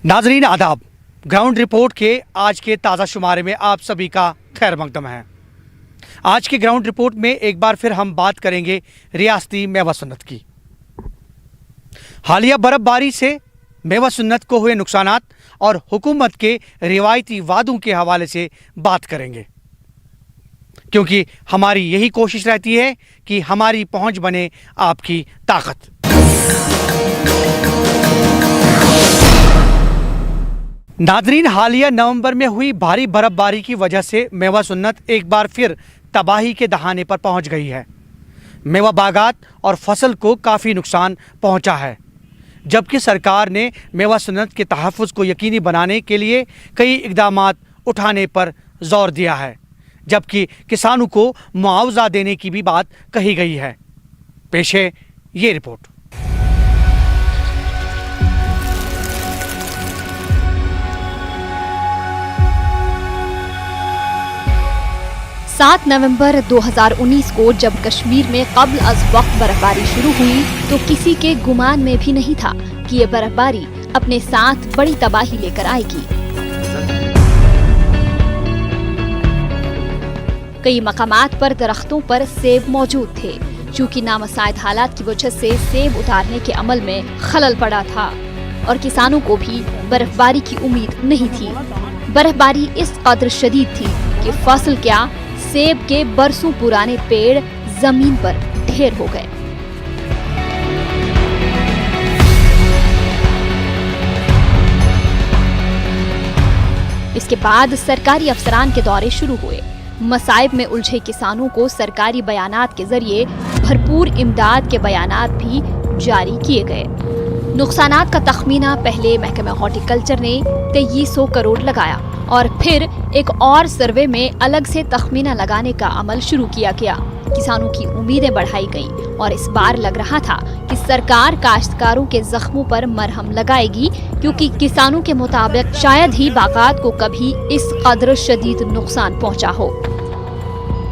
नाजरीन आदाब, ground report के आज के ताज़ा शुमारे में आप सभी का खैर मकदम है। आज के ग्राउंड रिपोर्ट में एक बार फिर हम बात करेंगे रियासती मेवा सुन्नत की। हालिया बर्फबारी से मेवा सुन्नत को हुए नुकसानात और हुकूमत के रिवायती वादों के हवाले से बात करेंगे, क्योंकि हमारी यही कोशिश रहती है कि हमारी पहुंच बने आपकी ताकत। नाजरीन, हालिया नवंबर में हुई भारी बर्फबारी की वजह से मेवा सुन्नत एक बार फिर तबाही के दहाने पर पहुंच गई है। मेवा बागात और फसल को काफ़ी नुकसान पहुंचा है, जबकि सरकार ने मेवा सुन्नत के तहफ़्फ़ुज़ को यकीनी बनाने के लिए कई इक़दामात उठाने पर ज़ोर दिया है, जबकि किसानों को मुआवजा देने की भी बात कही गई है। पेश है ये रिपोर्ट। 7 नवंबर 2019 को जब कश्मीर में क़ब्ल अज़ वक्त बर्फबारी शुरू हुई तो किसी के गुमान में भी नहीं था कि ये बर्फबारी अपने साथ बड़ी तबाही लेकर आएगी। कई मकामात पर दरख्तों पर सेब मौजूद थे, चूँकि नामसाइद हालात की वजह से सेब उतारने के अमल में खलल पड़ा था और किसानों को भी बर्फबारी की उम्मीद नहीं थी। बर्फबारी इस कदर शदीद थी कि फसल क्या, सेब के बरसों पुराने पेड़ जमीन पर ढेर हो गए। इसके बाद सरकारी अफसरान के दौरे शुरू हुए। मसाइब में उलझे किसानों को सरकारी बयानात के जरिए भरपूर इमदाद के बयानात भी जारी किए गए। नुकसानात का तखमीना पहले महकमा हॉर्टिकल्चर ने 2300 करोड़ लगाया और फिर एक और सर्वे में अलग से तखमीना लगाने का अमल शुरू किया गया। किसानों की उम्मीदें बढ़ाई गईं और इस बार लग रहा था कि सरकार काश्तकारों के जख्मों पर मरहम लगाएगी, क्योंकि किसानों के मुताबिक शायद ही बागात को कभी इस कदर शदीद नुकसान पहुंचा हो।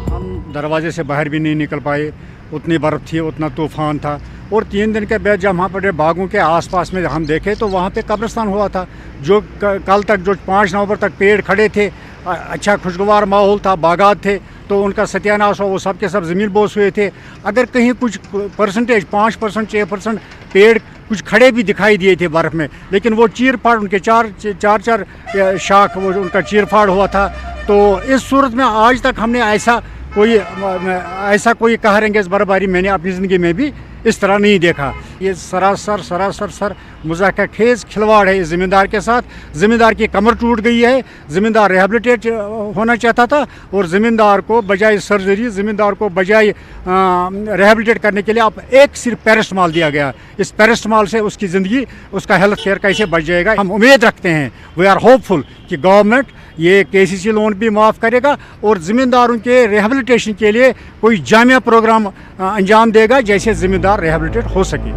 हम दरवाजे से बाहर भी नहीं निकल पाए, उतनी बर्फ थी, उतना तूफान था। और 3 दिन के बाद जब वहाँ पर बागों के आसपास में हम देखे तो वहाँ पे कब्रिस्तान हुआ था। जो कल तक जो 5 नवंबर तक पेड़ खड़े थे, अच्छा खुशगवार माहौल था, बागात थे, तो उनका सत्यानाश हो, वो सब के सब ज़मीन बोस हुए थे। अगर कहीं कुछ परसेंटेज 5% 6% पेड़ कुछ खड़े भी दिखाई दिए थे बर्फ़ में, लेकिन वो चीर फाड़ उनके चार शाख वो उनका चीर फाड़ हुआ था। तो इस सूरत में आज तक हमने ऐसा कोई कहरंगेज़ बर्फबारी मैंने अपनी ज़िंदगी में भी इस तरह नहीं देखा। ये सरासर मुज़ाहिरा खेज़ खिलवाड़ है इस ज़मींदार के साथ। ज़मींदार की कमर टूट गई है, ज़मींदार रिहेबिलिटेट होना चाहता था और ज़मींदार को बजाय सर्जरी, ज़मींदार को बजाय रिहेबिलिटेट करने के लिए अब एक सिर्फ पैरास्टामॉल दिया गया। इस पैरास्टामॉल से उसकी ज़िंदगी, उसका हेल्थ केयर कैसे बढ़ जाएगा। हम उम्मीद रखते हैं, वी आर होपफुल कि गवर्नमेंट ये KCC लोन भी माफ़ करेगा और ज़मींदारों के रिहेबिलिटेशन के लिए कोई जामिया प्रोग्राम अंजाम देगा, जैसे ज़मींदार रिहेबिलिटेट हो सके।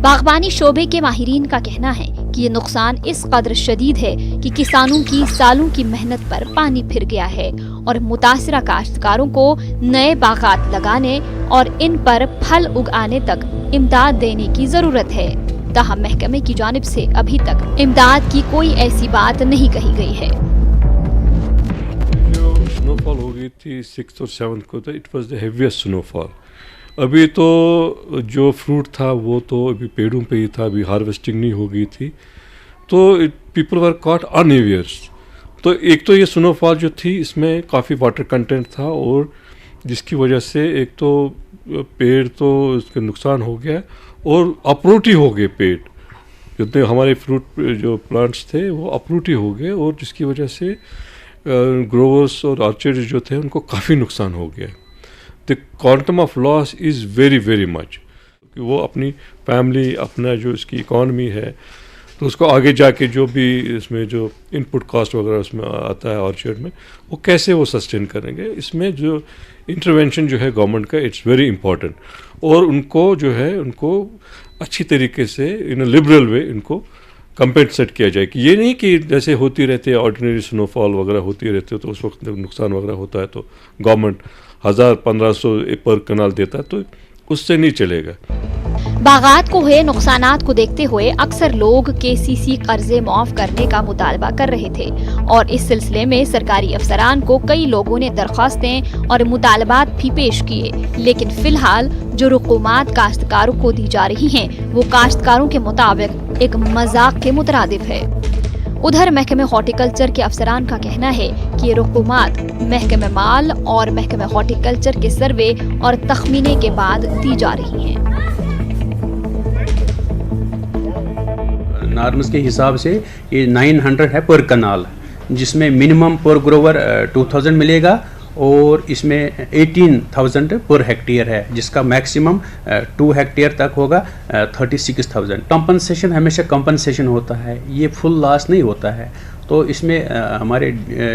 बागबानी शोबे के माहिरीन का कहना है कि ये नुकसान इस कदर शदीद है कि किसानों की सालों की मेहनत पर पानी फिर गया है और मुतासिरा काश्तकारों को नए बागात लगाने और इन पर फल उगाने तक इमदाद देने की जरूरत है। ताहम महकमे की जानिब से अभी तक इमदाद की कोई ऐसी बात नहीं कही गई है। जो स्नोफॉल हो गई थी 6 और 7 को, तो it was the heaviest snowfall. अभी तो जो फ्रूट था वो तो अभी पेड़ों पे ही था, अभी हार्वेस्टिंग नहीं हो गई थी, तो पीपल वर कॉट अनअवेयर्स। तो एक तो ये स्नोफॉल जो थी इसमें काफ़ी वाटर कंटेंट था और जिसकी वजह से एक तो पेड़ तो इसका नुकसान हो गया और अपरूट ही हो गए पेड़। जितने हमारे फ्रूट जो प्लांट्स थे वो अपरूट ही हो गए और जिसकी वजह से ग्रोवर्स और ऑर्चर्ड जो थे उनको काफ़ी नुकसान हो गया। The quantum of loss is very very much. वो अपनी फैमिली, अपना जो इसकी इकॉनमी है, तो उसको आगे जाके जो भी इसमें जो इनपुट कॉस्ट वगैरह उसमें आता है ऑर्चर्ड में, वो कैसे वो सस्टेन करेंगे। इसमें जो इंटरवेंशन जो है गवर्नमेंट का, इट्स वेरी इंपॉर्टेंट। और उनको जो है उनको अच्छी तरीके से इन लिबरल वे इनको कंपेंसेट किया जाए कि ये नहीं कि जैसे होती रहती है ऑर्डिनरी स्नोफॉल वगैरह होती रहती है तो उस वक्त नुकसान वगैरह होता है तो गवर्नमेंट 1000-1500 पर कनाल देता है, तो उससे नहीं चलेगा। बागात को हुए नुकसानात को देखते हुए अक्सर लोग केसीसी कर्जे माफ करने का मुतालबा कर रहे थे और इस सिलसिले में सरकारी अफसरान को कई लोगों ने दरख्वास्तें और मुतालबात भी पेश किए, लेकिन फिलहाल जो रुकूमात काश्तकारों को दी जा रही हैं वो काश्तकारों के मुताबिक एक मजाक के मुतरादिफ है। उधर महकमे हॉर्टिकल्चर के अफसरान का कहना है कि ये रुकूमात महकमे माल और महकमे हॉर्टिकल्चर के सर्वे और तखमीने के बाद दी जा रही हैं। नॉर्म्स के हिसाब से ये 900 है पर कनाल, जिसमें मिनिमम पर ग्रोवर 2000 मिलेगा और इसमें 18,000 पर हेक्टेयर है, जिसका मैक्सिमम 2 हेक्टेयर तक होगा 36,000। कंपनसेशन हमेशा कंपनसेशन होता है, ये फुल लॉस नहीं होता है। तो इसमें हमारे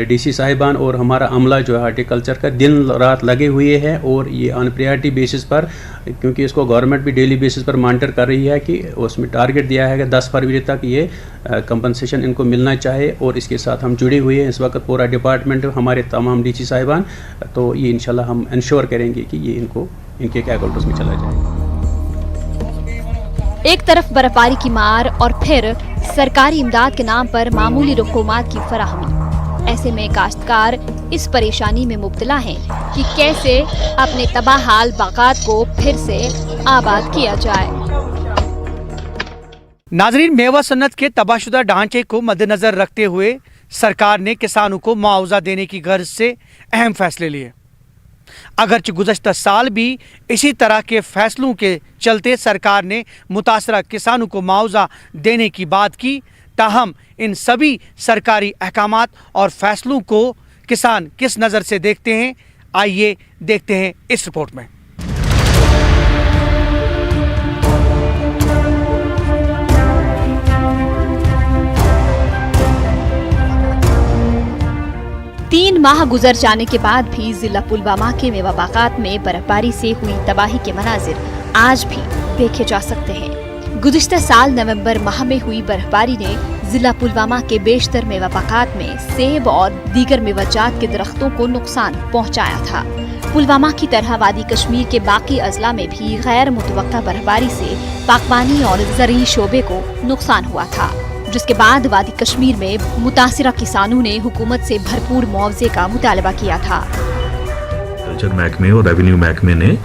डीसी साहिबान और हमारा अमला जो है हार्टिकल्चर का दिन रात लगे हुए हैं और ये ऑन प्रायोरिटी बेसिस पर, क्योंकि इसको गवर्नमेंट भी डेली बेसिस पर मॉनिटर कर रही है कि उसमें टारगेट दिया है कि 10 फरवरी तक ये कंपनसेशन इनको मिलना चाहिए और इसके साथ हम जुड़े हुए हैं इस वक्त पूरा डिपार्टमेंट, हमारे तमाम डीसी साहिबान। तो ये इंशाल्लाह हम इंश्योर करेंगे कि ये इनको इनके अकाउंट्स में चला जाए। एक तरफ बर्फबारी की मार और फिर सरकारी इमदाद के नाम पर मामूली रुकूमात की फराहमी। ऐसे में काश्तकार इस परेशानी में मुब्तला हैं कि कैसे अपने तबाहाल बागात को फिर से आबाद किया जाए। नाजरीन, मेवा सन्नत के तबाहशुदा ढांचे को मद्देनजर रखते हुए सरकार ने किसानों को मुआवजा देने की गर्ज से अहम फैसले लिए। अगरचे गुज़श्ता साल भी इसी तरह के फैसलों के चलते सरकार ने मुतासरा किसानों को मुआवजा देने की बात की, ताहम इन सभी सरकारी अहकामात और फैसलों को किसान किस नज़र से देखते हैं, आइए देखते हैं इस रिपोर्ट में। तीन माह गुजर जाने के बाद भी जिला पुलवामा के मेवा बागात में बर्फबारी से हुई तबाही के मनाजिर आज भी देखे जा सकते हैं। गुज़िश्ता साल नवंबर माह में हुई बर्फबारी ने जिला पुलवामा के बेशतर मेवा बागात में सेब और दीगर मेवाजात के दरख्तों को नुकसान पहुंचाया था। पुलवामा की तरह वादी कश्मीर के बाकी अजला में भी गैर मुतवक्का बर्फबारी से बागबानी और ज़रई शोबे को नुकसान हुआ था, जिसके बाद वादी कश्मीर में मुतासिरा किसानों ने हुकूमत से भरपूर मुआवजे का मुतालबा किया था। कल्चर महकमे और रेवेन्यू महकमे ने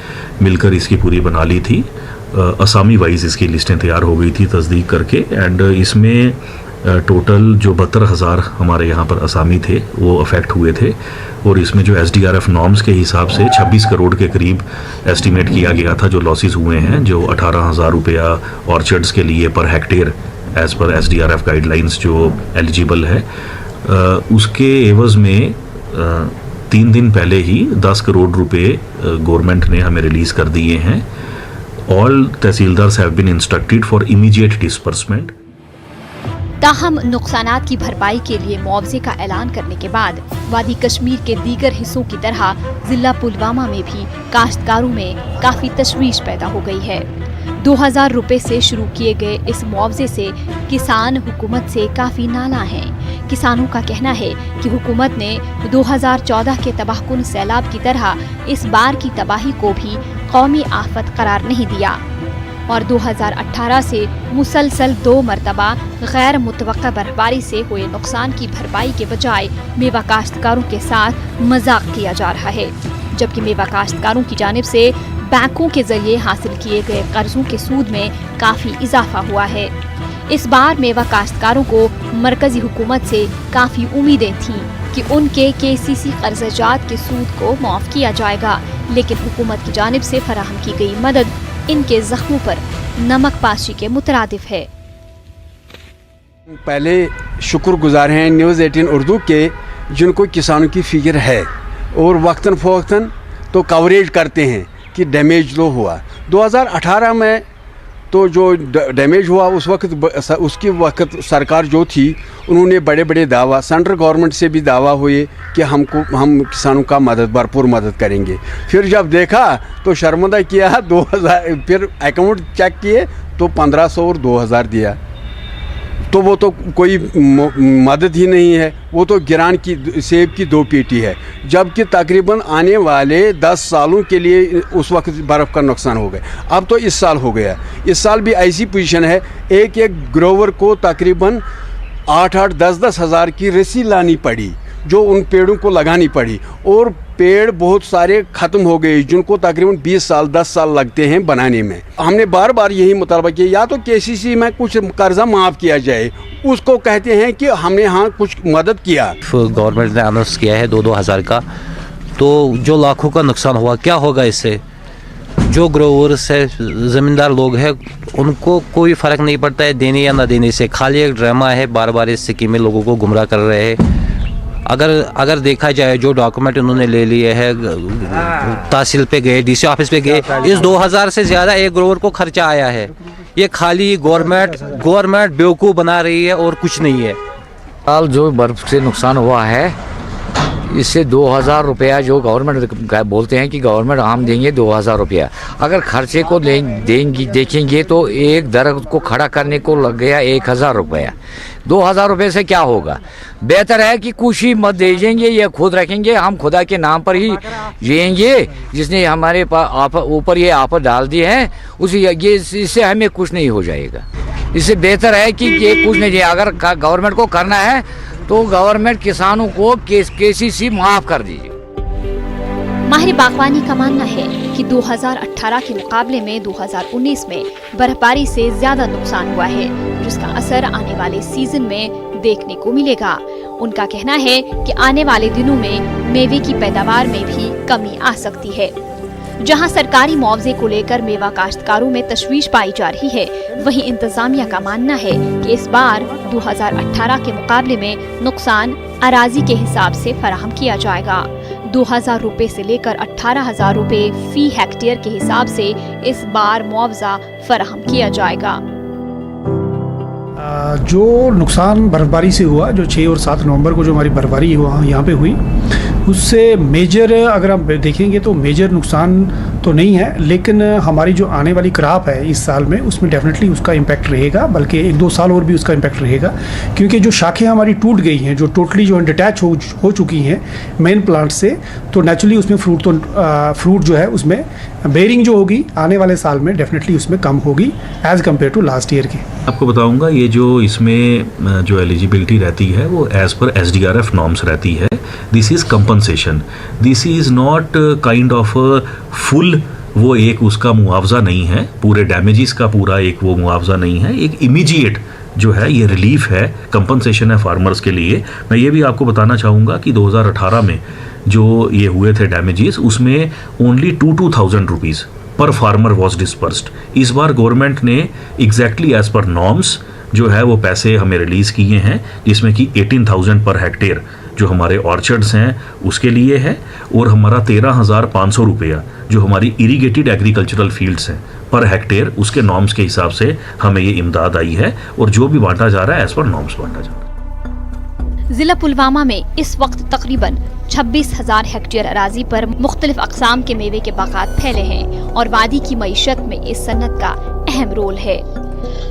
मिलकर इसकी पूरी बना ली थी, असामी वाइज इसकी लिस्टें तैयार हो गई थी तस्दीक करके, एंड इसमें टोटल जो 72,000 हमारे यहाँ पर असामी थे वो अफेक्ट हुए थे और इसमें जो SDRF नॉर्म्स के हिसाब से 26 करोड़ के करीब एस्टिमेट किया गया था जो लॉसेस हुए हैं, जो 18,000 रुपया ऑर्चर्ड्स के लिए पर hectare as per SDRF guidelines जो एलिजिबल है, उसके एवज़ में 3 दिन पहले ही 10 करोड़ रुपए गवर्नमेंट ने हमें रिलीज़ कर दिए हैं। All tehsildars have been instructed for immediate disbursement. ताहम नुकसानात की भरपाई के लिए मुआवजे का ऐलान करने के बाद वादी कश्मीर के दीगर हिस्सों की तरह जिला पुलवामा में भी काश्तकारों में काफ़ी तशवीश पैदा हो गई है। 2000 रुपए से शुरू किए गए इस मुआवजे से किसान हुकूमत से काफ़ी नाला हैं। किसानों का कहना है कि हुकूमत ने 2014 के तबाहकुन सैलाब की तरह इस बार की तबाही को भी कौमी आफत करार नहीं दिया और 2018 से मुसलसल 2 मरतबा गैर मुतवक्का बर्फबारी से हुए नुकसान की भरपाई के बजाय मेवा काश्तकारों के साथ मजाक किया जा रहा है, जबकि मेवा काश्तकारों की जानिब से बैंकों के जरिए हासिल किए गए कर्जों के सूद में काफ़ी इजाफा हुआ है। इस बार मेवा काश्तकारों को मरकजी हुकूमत से काफ़ी उम्मीदें थीं कि उनके KCC कर्जात के सूद को माफ़ किया जाएगा, लेकिन हुकूमत की जानिब से फराहम की गई मदद इनके जख्मों पर नमक पाशी के मुतरादिफ है। पहले शुक्रगुजार हैं न्यूज़ 18 उर्दू के, जिनको किसानों की फिक्र है और वक्तन फ़वक्तन तो कवरेज करते हैं कि डैमेज लो हुआ। 2018 में तो जो डैमेज हुआ उसकी वक्त सरकार जो थी उन्होंने बड़े बड़े दावा सेंट्रल गवर्नमेंट से भी दावा हुए कि हम किसानों का भरपूर मदद करेंगे। फिर जब देखा तो शर्मिंदा किया 2000, फिर अकाउंट चेक किए तो 1500 और 2000 दिया। तो वो तो कोई मदद ही नहीं है, वो तो गिरान की सेब की 2 पेटी है, जबकि तकरीबन आने वाले 10 सालों के लिए उस वक्त बर्फ़ का नुकसान हो गया। अब तो इस साल हो गया, इस साल भी ऐसी पोजीशन है, एक ग्रोवर को तकरीबन 8-8, 10-10 हज़ार की रस्सी लानी पड़ी जो उन पेड़ों को लगानी पड़ी, और पेड़ बहुत सारे ख़त्म हो गए जिनको तकरीबन 20 साल 10 साल लगते हैं बनाने में। हमने बार बार यही मुतालबा किया, या तो KCC में कुछ कर्जा माफ़ किया जाए, उसको कहते हैं कि हमने यहाँ कुछ मदद किया। गवर्नमेंट ने अनाउंस किया है 2-2 हज़ार का, तो जो लाखों का नुकसान हुआ, क्या होगा इससे? जो ग्रोवर्स है, ज़मींदार लोग हैं, उनको कोई फ़र्क नहीं पड़ता है देने या ना देने से, खाली एक ड्रामा है, बार बार इस स्कीम में लोगों को गुमराह कर रहे हैं। अगर देखा जाए जो डॉक्यूमेंट उन्होंने ले लिए हैं, तहसील पे गए, DC ऑफिस पे गए, इस 2000 से ज़्यादा एक ग्रोवर को खर्चा आया है। ये खाली गवर्नमेंट बेवकूफ़ बना रही है और कुछ नहीं है। साल जो बर्फ़ से नुकसान हुआ है, इससे 2000 रुपया जो गवर्नमेंट बोलते हैं कि गवर्नमेंट हम देंगे 2000 रुपया, अगर खर्चे को देखेंगे तो एक दरख्त को खड़ा करने को लग गया 1000 रुपया। 2000 रुपये से क्या होगा? बेहतर है कि कुछ ही मत दीजिएंगे, ये खुद रखेंगे, हम खुदा के नाम पर ही जिएंगे, जिसने हमारे ऊपर ये आफत डाल दी है, इससे हमें कुछ नहीं हो जाएगा। इससे बेहतर है कि ये कुछ नहीं, अगर गवर्नमेंट को करना है तो गवर्नमेंट किसानों को KCC माफ कर दीजिए। माहिर बागवानी का मानना है कि 2018 के मुकाबले में 2019 में बर्फबारी से ज्यादा नुकसान हुआ है, जिसका असर आने वाले सीजन में देखने को मिलेगा। उनका कहना है कि आने वाले दिनों में मेवे की पैदावार में भी कमी आ सकती है। जहां सरकारी मुआवजे को लेकर मेवा काश्तकारों में तशवीश पाई जा रही है, वहीं इंतजामिया का मानना है कि इस बार 2018 के मुकाबले में नुकसान अराजी के हिसाब से फराहम किया जाएगा। 2000 रुपए से लेकर 18,000 रुपए फी हेक्टेयर के हिसाब से इस बार मुआवजा फराहम किया जाएगा। जो नुकसान बर्फबारी से हुआ, जो 6 और 7 नवंबर को जो हमारी बर्फबारी यहाँ पे हुई, उससे मेजर अगर हम देखेंगे तो मेजर नुकसान तो नहीं है, लेकिन हमारी जो आने वाली क्रॉप है इस साल में, उसमें डेफिनेटली उसका इम्पैक्ट रहेगा, बल्कि 1-2 साल और भी उसका इम्पैक्ट रहेगा, क्योंकि जो शाखें हमारी टूट गई हैं, जो टोटली जो डिटैच हो चुकी हैं मेन प्लांट से, तो नेचुरली उसमें फ्रूट जो है उसमें बेयरिंग जो होगी आने वाले साल में डेफिनेटली उसमें कम होगी as compare to last year के। आपको बताऊंगा, ये जो इसमें जो एलिजिबिलिटी रहती है वो एज़ पर SDRF नॉर्म्स रहती है। This is compensation, this is not kind of full, वो एक उसका मुआवजा नहीं है, पूरे डैमेजेस का पूरा एक वो मुआवजा नहीं है, एक इमीडिएट जो है ये रिलीफ है, कंपनसेशन है फार्मर्स के लिए। मैं ये भी आपको बताना चाहूँगा कि 2018 में जो ये हुए थे डैमेजेस, उसमें ओनली 2,000 रुपीज़ पर फार्मर वॉज डिस्पर्स्ड। इस बार गवर्नमेंट ने एग्जैक्टली एज पर नॉर्म्स जो है वो पैसे हमें रिलीज़ किए हैं, जिसमें कि 18,000 पर हेक्टेयर जो हमारे ऑर्चर्ड्स हैं उसके लिए है, और हमारा 13,500 रुपया जो हमारी इरीगेटेड एग्रीकल्चरल फील्ड्स हैं पर हेक्टेयर, उसके नॉर्म्स के हिसाब से हमें ये इमदाद आई है, और जो भी बांटा जा रहा है एज पर नॉर्म्स बांटा जा रहा है। जिला पुलवामा में इस वक्त तकरीबन 26,000 हेक्टेयर अराजी पर मुख्तलिफ अक़साम के मेवे के बागात फैले हैं, और वादी की मईशत में इस सन्नत का अहम रोल है।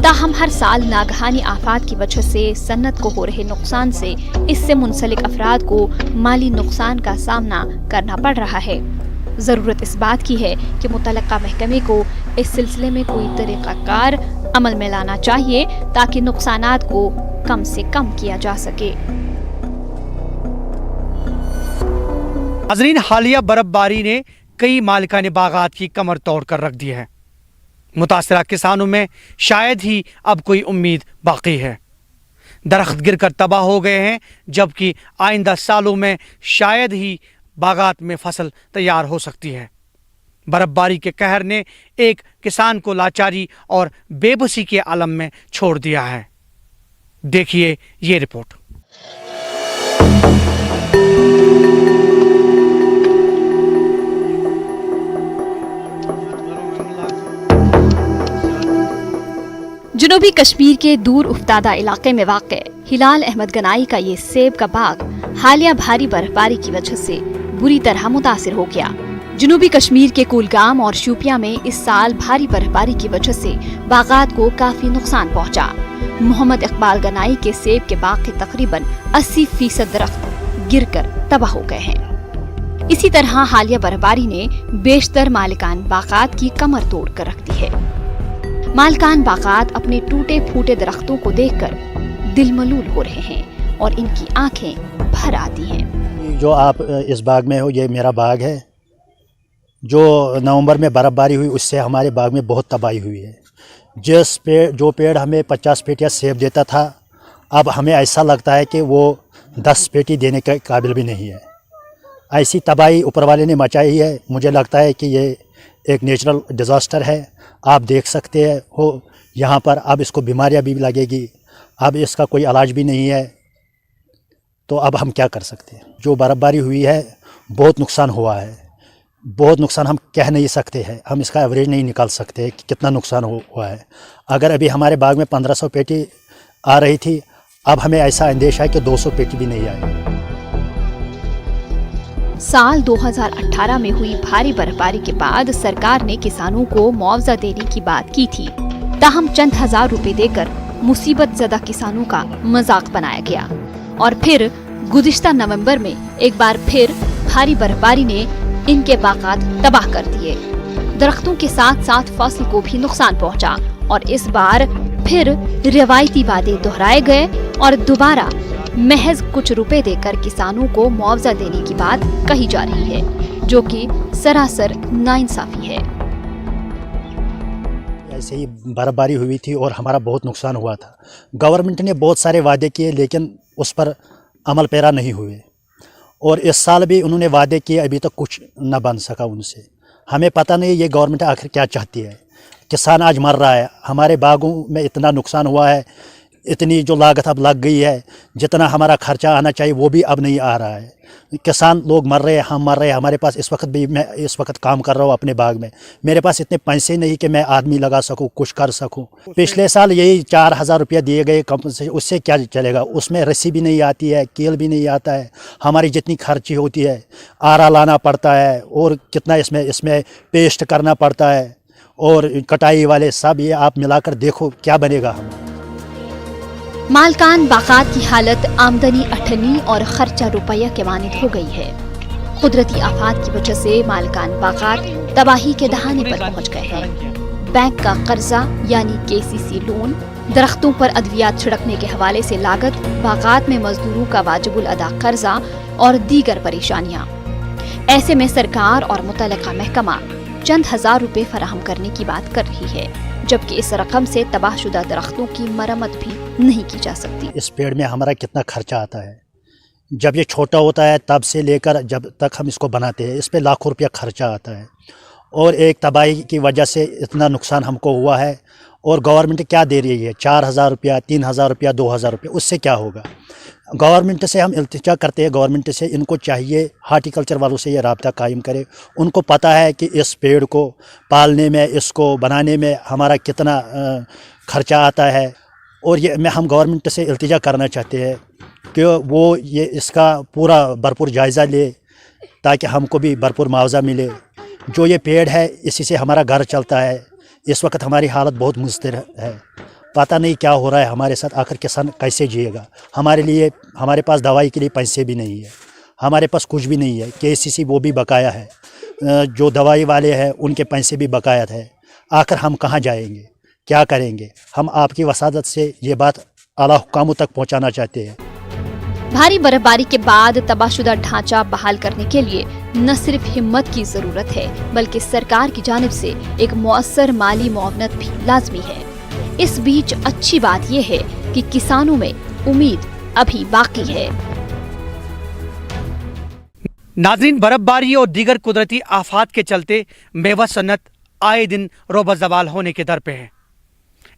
ताहम हर साल नागहानी आफात की वजह से सन्नत को हो रहे नुकसान से इससे मुंसलिक अफराद को माली नुकसान का सामना करना पड़ रहा है। ज़रूरत इस बात की है कि मुतलक्का महकमे को इस सिलसिले में कोई तरीक़ाकार अमल में लाना चाहिए ताकि नुकसानात को कम से कम किया जा सके। नाज़रीन, हालिया बर्फबारी ने कई मालिकाने बागात की कमर तोड़ कर रख दी है। मुतासरा किसानों में शायद ही अब कोई उम्मीद बाकी है। दरख्त गिर कर तबाह हो गए हैं, जबकि आइंदा सालों में शायद ही बागात में फसल तैयार हो सकती है। बर्फबारी के कहर ने एक किसान को लाचारी और बेबसी के आलम में छोड़ दिया है। देखिए ये रिपोर्ट। जनूबी कश्मीर के दूर उफ्तादा इलाके में वाक़ हिलाल अहमद गनाई का ये सेब का बाग हालिया भारी बर्फबारी की वजह से बुरी तरह मुतासिर हो गया। जनूबी कश्मीर के कुलगाम और शोपियां में इस साल भारी बर्फबारी की वजह से बागात को काफी नुकसान पहुंचा। मोहम्मद इकबाल गनाई के सेब के बाग के तकरीबन 80% दरख्त गिरकर तबाह हो गए हैं। इसी तरह हालिया बर्फबारी ने बेशतर मालिकान बागात की कमर तोड़ कर रख दी है। मालिकान बागात अपने टूटे फूटे दरख्तों को देखकर दिलमलूल हो रहे हैं और इनकी आंखें भर आती हैं। जो आप इस बाग में हो, ये मेरा बाग है। जो नवंबर में बर्फ़बारी हुई उससे हमारे बाग में बहुत तबाही हुई है। जो पेड़ हमें 50 पेटियाँ सेब देता था, अब हमें ऐसा लगता है कि वो 10 पेटी देने के काबिल भी नहीं है। ऐसी तबाही ऊपर वाले ने मचाई है। मुझे लगता है कि ये एक नेचुरल डिज़ास्टर है। आप देख सकते हो यहाँ पर अब इसको बीमारियाँ भी लगेगी, अब इसका कोई इलाज भी नहीं है। तो अब हम क्या कर सकते हैं? जो बर्फ़बारी हुई है बहुत नुकसान हुआ है, बहुत नुकसान हम कह नहीं सकते हैं, हम इसका एवरेज नहीं निकाल सकते कि कितना नुकसान हुआ है। अगर अभी हमारे बाग में 1500 पेटी आ रही थी, अब हमें ऐसा अंदेशा है कि 200 पेटी भी नहीं आई। साल 2018 में हुई भारी बर्फबारी के बाद सरकार ने किसानों को मुआवजा देने की बात की थी, ताहम चंद हजार रुपए देकर मुसीबत ज़दा किसानों का मजाक बनाया गया। और फिर गुज़िश्ता नवंबर में एक बार फिर भारी बर्फबारी ने इनके बागात तबाह कर दिए। दरख्तों के साथ साथ फसल को भी नुकसान पहुंचा और इस बार फिर रिवायती वादे दोहराए गए और दोबारा महज कुछ रुपए देकर किसानों को मुआवजा देने की बात कही जा रही है, जो कि सरासर नाइंसाफी है। ऐसे ही बर्फबारी हुई थी और हमारा बहुत नुकसान हुआ था। गवर्नमेंट ने बहुत सारे वादे किए लेकिन उस पर अमल पैरा नहीं हुए, और इस साल भी उन्होंने वादे किए, अभी तक कुछ न बन सका उनसे। हमें पता नहीं ये गवर्नमेंट आखिर क्या चाहती है। किसान आज मर रहा है, हमारे बागों में इतना नुकसान हुआ है, इतनी जो लागत अब लग गई है, जितना हमारा खर्चा आना चाहिए वो भी अब नहीं आ रहा है। किसान लोग मर रहे हैं, हम मर रहे हैं। हमारे पास इस वक्त भी, मैं इस वक्त काम कर रहा हूँ अपने बाग में, मेरे पास इतने पैसे नहीं कि मैं आदमी लगा सकूँ, कुछ कर सकूँ। पिछले साल यही 4000 रुपया दिए गए कंपनसेशन, उससे क्या चलेगा? उसमें रस्सी भी नहीं आती है, कील भी नहीं आता है। हमारी जितनी खर्ची होती है, आरा लाना पड़ता है और कितना इसमें पेस्ट करना पड़ता है, और कटाई वाले सब, ये आप मिलाकर देखो क्या बनेगा हमारा। मालकान बागात की हालत आमदनी अठन्नी और खर्चा रुपया के मानिद हो गई है। कुदरती आफात की वजह से मालकान बागात तबाही के दहाने पर पहुंच गए हैं। बैंक का कर्जा यानी केसीसी लोन, दरख्तों पर अद्वियात छिड़कने के हवाले से लागत, बागात में मजदूरों का वाजिबुल अदा कर्जा और दीगर परेशानियां। ऐसे में सरकार और मुतल्लिका महकमा चंद हजार रुपए फराहम करने की बात कर रही है, जबकि इस रकम से तबाहशुदा दरख्तों की मरम्मत भी नहीं की जा सकती। इस पेड़ में हमारा कितना खर्चा आता है, जब ये छोटा होता है तब से लेकर जब तक हम इसको बनाते हैं, इस पे लाखों रुपया खर्चा आता है। और एक तबाही की वजह से इतना नुकसान हमको हुआ है, और गवर्नमेंट क्या दे रही है? 4000 रुपया, 3000 रुपया, 2000 रुपया, उससे क्या होगा? गवर्नमेंट से हम इल्तिजा करते हैं, गवर्नमेंट से इनको चाहिए, हार्टिकल्चर वालों से ये राब्ता कायम करे। उनको पता है कि इस पेड़ को पालने में, इसको बनाने में हमारा कितना खर्चा आता है, और ये हम गवर्नमेंट से इल्तिजा करना चाहते हैं कि वो ये इसका पूरा भरपूर जायज़ा ले, ताकि हमको भी भरपूर मुआवजा मिले। जो ये पेड़ है इसी से हमारा घर चलता है। इस वक्त हमारी हालत बहुत मुस्तिर है, पता नहीं क्या हो रहा है हमारे साथ, आखिर किसान कैसे जिएगा? हमारे पास दवाई के लिए पैसे भी नहीं है, हमारे पास कुछ भी नहीं है। केसीसी वो भी बकाया है, जो दवाई वाले हैं उनके पैसे भी बकाया है। आखिर हम कहाँ जाएंगे, क्या करेंगे? हम आपकी वसादत से ये बात आला हुकामों तक पहुँचाना चाहते हैं। भारी बर्फबारी के बाद तबाहशुदा ढांचा बहाल करने के लिए न सिर्फ हिम्मत की जरूरत है, बल्कि सरकार की जानिब से एक मुअस्सर माली मुआवनत भी लाजमी है। इस बीच अच्छी बात यह है कि किसानों में उम्मीद अभी बाकी है। नाज़रीन, बर्फबारी और दीगर कुदरती आफात के चलते मेवा सन्नत आए दिन रोबज़वाल होने के दर पे है।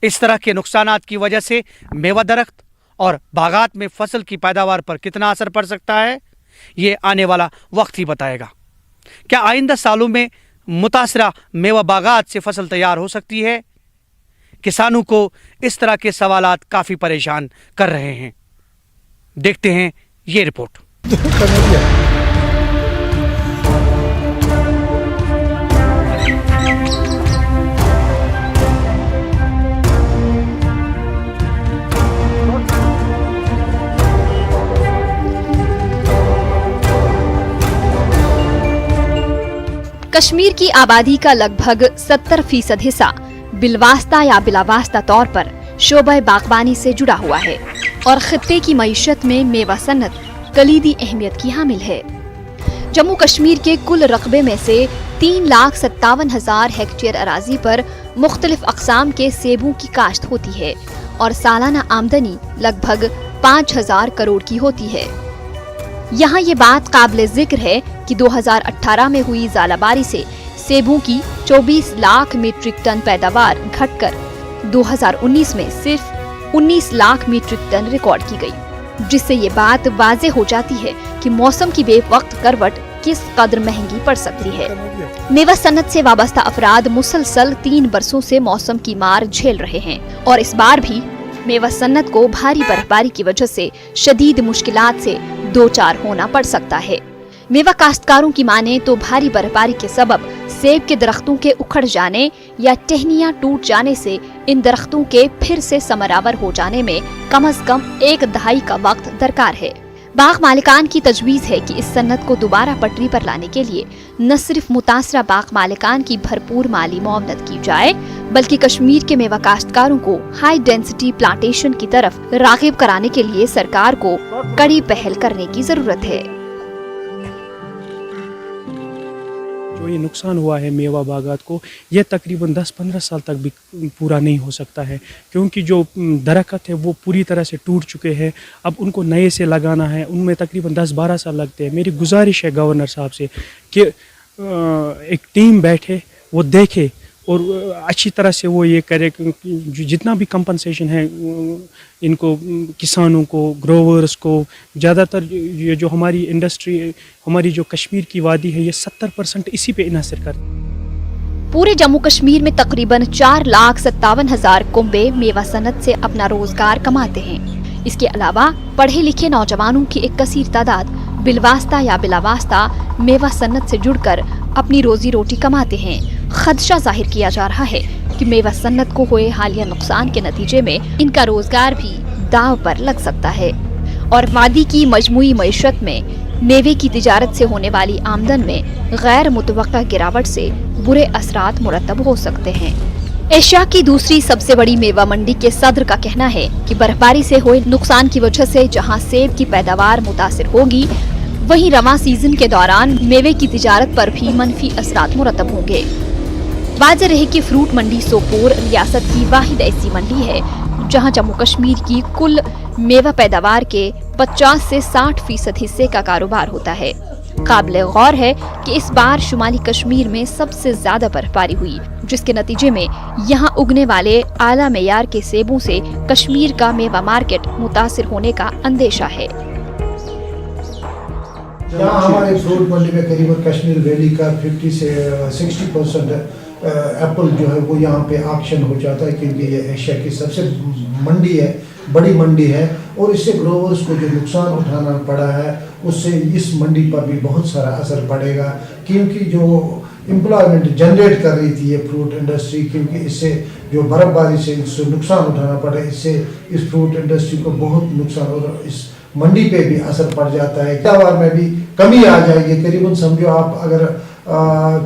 इस तरह के नुकसानात की वजह से मेवा दरख्त और बागात में फसल की पैदावार पर कितना असर पड़ सकता है, ये आने वाला वक्त ही बताएगा। क्या आइंदा सालों में मुतासरा मेवा बागात से फसल तैयार हो सकती है? किसानों को इस तरह के सवालात काफ़ी परेशान कर रहे हैं। देखते हैं ये रिपोर्ट। कश्मीर की आबादी का लगभग 70% हिस्सा बिलवास्ता या बिलावास्ता तौर पर शोबे बागबानी से जुड़ा हुआ है और खित्ते की मईशत में मेवा सन्नत कलीदी अहमियत की हामिल है। जम्मू कश्मीर के कुल रकबे में से 3,57,000 हेक्टेयर अराजी पर मुख्तलिफ अक़साम के सेबों की काश्त होती है और सालाना आमदनी लगभग 5,000 करोड़ की होती है। यहाँ ये बात काबिल जिक्र है कि 2018 में हुई ज़ालाबारी से सेबों की 24 लाख मीट्रिक टन पैदावार घटकर 2019 में सिर्फ 19 लाख मीट्रिक टन रिकॉर्ड की गई, जिससे ये बात वाज़ेह हो जाती है कि मौसम की बेवक्त करवट किस कदर महंगी पड़ सकती है। मेवा सन्नत से वाबस्ता अफराद मुसलसल 3 बरसों से मौसम की मार झेल रहे हैं और इस बार भी मेवा सन्नत को भारी बर्फबारी की वजह से शदीद मुश्किलात से दो चार होना पड़ सकता है। मेवा काश्तकारों की माने तो भारी बर्फबारी के सबब सेब के दरख्तों के उखड़ जाने या टहनियां टूट जाने से इन दरख्तों के फिर से समरावर हो जाने में कम से कम 1 दहाई का वक्त दरकार है। बाग मालिकान की तजवीज़ है कि इस सन्नत को दोबारा पटरी पर लाने के लिए न सिर्फ मुतासरा बाग मालिकान की भरपूर माली मुआवनत की जाए, बल्कि कश्मीर के मेवा काश्तकारों को हाई डेंसिटी प्लांटेशन की तरफ राग़िब कराने के लिए सरकार को कड़ी पहल करने की जरूरत है। जो ये नुकसान हुआ है मेवा बागात को, ये तकरीबन 10-15 साल तक भी पूरा नहीं हो सकता है, क्योंकि जो दरख्त है वो पूरी तरह से टूट चुके हैं। अब उनको नए से लगाना है, उनमें तकरीबन 10-12 साल लगते हैं। मेरी गुजारिश है गवर्नर साहब से कि एक टीम बैठे, वो देखे और अच्छी तरह से वो ये करे कि जितना भी कंपनसेशन है इनको किसानों को, ग्रोवर्स को, ज़्यादातर ये जो हमारी इंडस्ट्री, हमारी जो कश्मीर की वादी है, ये 70% इसी पे इन्हसर कर। पूरे जम्मू कश्मीर में तकरीबन 4,57,000 कुंबे मेवा सन्नत से अपना रोजगार कमाते हैं। इसके अलावा पढ़े लिखे नौजवानों की एक कसीर तादाद बिलवास्ता या बिलावास्ता मेवा सन्नत से जुड़कर अपनी रोजी रोटी कमाते हैं। खदशा जाहिर किया जा रहा है कि मेवा सन्नत को हुए हालिया नुकसान के नतीजे में इनका रोजगार भी दाव पर लग सकता है और वादी की मजमूई मईशत में मेवे की तिजारत से होने वाली आमदन में गैर मुतवक्का गिरावट से बुरे असरात मुरतब हो सकते हैं। एशिया की दूसरी सबसे बड़ी मेवा मंडी के सदर का कहना है कि बर्फबारी से हुए नुकसान की वजह से जहां सेब की पैदावार मुतासिर होगी, वहीं रवां सीजन के दौरान मेवे की तिजारत पर भी मनफी असरात मुरतब होंगे। वाज़ेह रहे कि फ्रूट मंडी सोपोर रियासत की वाहिद ऐसी मंडी है जहां जम्मू कश्मीर की कुल मेवा पैदावार के 50 से 60% हिस्से का कारोबार होता है। काबिल गौर है कि इस बार शुमाली कश्मीर में सबसे ज्यादा बर्फबारी हुई, जिसके नतीजे में यहाँ उगने वाले आला मेयार के सेबों से कश्मीर का मेवा मार्केट मुतासिर होने का अंदेशा है। यहाँ हमारे फ्रूट मंडी में करीबन कश्मीर वैली का 50 से 60% एप्पल जो है वो यहाँ पे ऑक्शन हो जाता है, क्योंकि ये एशिया की सबसे मंडी है, बड़ी मंडी है और इससे ग्रोवर्स को जो नुकसान उठाना पड़ा है उससे इस मंडी पर भी बहुत सारा असर पड़ेगा, क्योंकि जो एम्प्लॉयमेंट जनरेट कर रही थी ये फ्रूट इंडस्ट्री, क्योंकि इससे जो बर्फबारी से इससे नुकसान उठाना पड़ा, इससे इस फ्रूट इंडस्ट्री को बहुत नुकसान और इस मंडी पे भी असर पड़ जाता है। पैदावार में भी कमी आ जाएगी। करीबन समझो आप अगर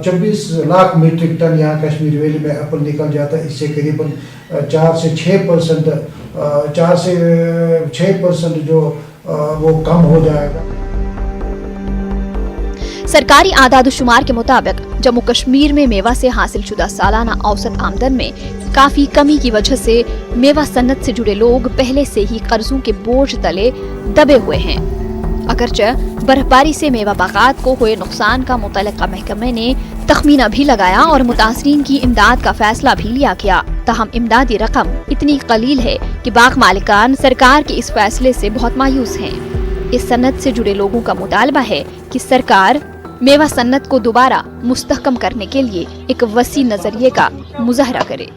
24 लाख मीट्रिक टन यहाँ कश्मीर वैली में एप्पल निकल जाता है, इससे करीबन 4 से 6% जो वो कम हो जाएगा। सरकारी आदाद-ओ-शुमार के मुताबिक जम्मू कश्मीर में मेवा से हासिल शुदा सालाना औसत आमदन में काफी कमी की वजह से मेवा सन्नत से जुड़े लोग पहले से ही कर्जों के बोझ तले दबे हुए हैं। अगरचे बर्फबारी से मेवा बागात को हुए नुकसान का मुतल्लिका महकमे ने तखमीना भी लगाया और मुतासरीन की इमदाद का फैसला भी लिया गया, ताहम इमदादी रकम इतनी कलील है कि बाग मालिकान सरकार के इस फैसले से बहुत मायूस हैं। इस सन्नत से जुड़े लोगों का मुतालबा है कि सरकार मेवा सन्नत को दोबारा मुस्तहकम करने के लिए एक वसी नजरिए का मुजाहरा करे।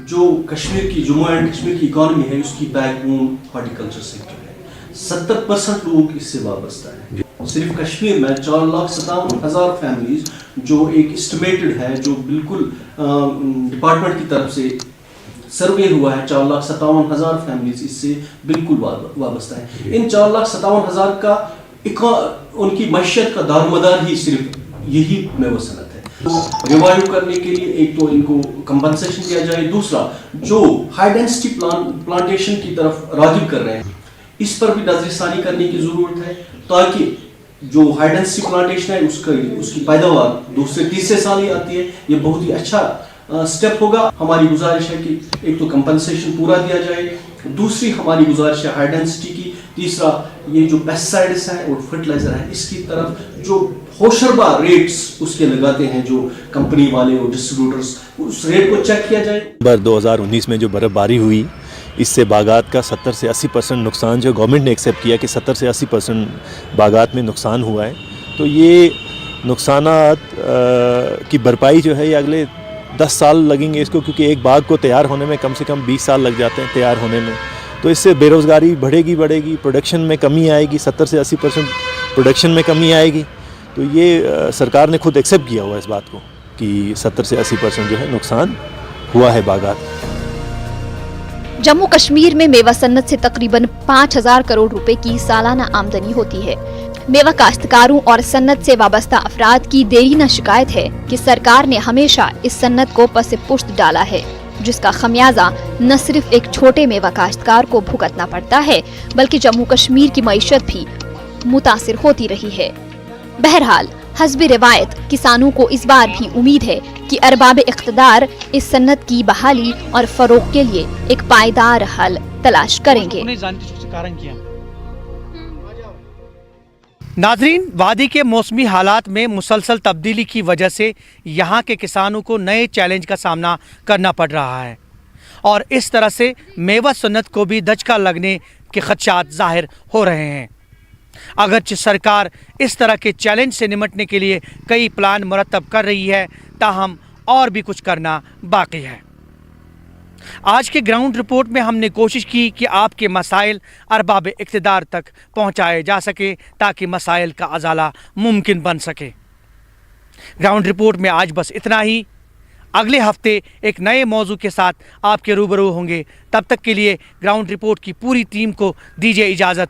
जो कश्मीर की जम्मू एंड कश्मीर की इकॉनमी है उसकी बैकबोन हॉर्टिकल्चर सेक्टर है। 70% लोग इससे वाबस्ता है। सिर्फ कश्मीर में 4,57,000 फैमिलीज जो एक एस्टिमेटेड है, जो बिल्कुल डिपार्टमेंट की तरफ से सर्वे हुआ है, 4,57,000 फैमिलीज इससे बिल्कुल वाबस्ता है। इन 4,57,000 का उनकी मैशियत का दारोमदार ही सिर्फ यही मेवा सनत है। तो रिवाइव करने के लिए एक तो इनको कंपनसेशन दिया जाए, दूसरा जो हाई डेंसिटी प्लांटेशन की तरफ रागिब कर रहे हैं इस पर भी नजरसानी करने की ज़रूरत है, ताकि जो हाई डेंसिटी प्लांटेशन है उसकी पैदावार दूसरे तीसरे साल ही आती है। ये बहुत ही अच्छा स्टेप होगा। हमारी गुजारिश है कि एक तो कंपनसेशन पूरा दिया जाए, दूसरी हमारी गुजारिश है हाई डेंसिटी की, तीसरा ये जो पेस्टिसाइड्स हैं और फर्टिलाइजर है इसकी तरफ जो होशरबा रेट्स उसके लगाते हैं जो कंपनी वाले और डिस्ट्रीब्यूटर्स, उस रेट को चेक किया जाए। 2019 में जो बर्फ़बारी हुई इससे बागात का 70 से 80% नुकसान जो गवर्नमेंट ने एक्सेप्ट किया कि 70 से 80% बागात में नुकसान हुआ है, तो ये नुकसानात की भरपाई जो है ये अगले 10 साल लगेंगे इसको, क्योंकि एक बाग को तैयार होने में कम से कम 20 साल लग जाते हैं तैयार होने में। तो इससे बेरोज़गारी बढ़ेगी, प्रोडक्शन में कमी आएगी, 70 से 80% प्रोडक्शन में कमी आएगी। तो ये सरकार ने खुद एक्सेप्ट किया हुआ इस बात को कि 70 से 80% जो है नुकसान हुआ है बागात। जम्मू कश्मीर में मेवा सन्नत से तकरीबन 5000 करोड़ रुपए की सालाना आमदनी होती है। मेवा काश्तकारों और सन्नत से वाबस्ता अफराद की देरीना शिकायत है कि सरकार ने हमेशा इस सन्नत को पसे पुश्त डाला है, जिसका खमियाजा न सिर्फ एक छोटे मेवा काश्तकार को भुगतना पड़ता है बल्कि जम्मू कश्मीर की मईशत भी मुतासिर होती रही है। बहरहाल हस्बे रिवायत किसानों को इस बार भी उम्मीद है कि अरबाब इख्तदार इस सन्नत की बहाली और फरोग के लिए एक पायदार हल तलाश करेंगे। नाजरीन, वादी के मौसमी हालात में मुसलसल तब्दीली की वजह से यहाँ के किसानों को नए चैलेंज का सामना करना पड़ रहा है और इस तरह से मेवा सन्नत को भी दचका लगने के खदशात जाहिर हो रहे हैं। अगरचे सरकार इस तरह के चैलेंज से निपटने के लिए कई प्लान मुरतब कर रही है, ताहम और भी कुछ करना बाकी है। आज के ग्राउंड रिपोर्ट में हमने कोशिश की कि आपके मसाइल अरबाब इक़्तिदार तक पहुंचाए जा सके ताकि मसाइल का अजाला मुमकिन बन सके। ग्राउंड रिपोर्ट में आज बस इतना ही। अगले हफ्ते एक नए मौजू के साथ आपके रूबरू होंगे। तब तक के लिए ग्राउंड रिपोर्ट की पूरी टीम को दीजिए इजाज़त।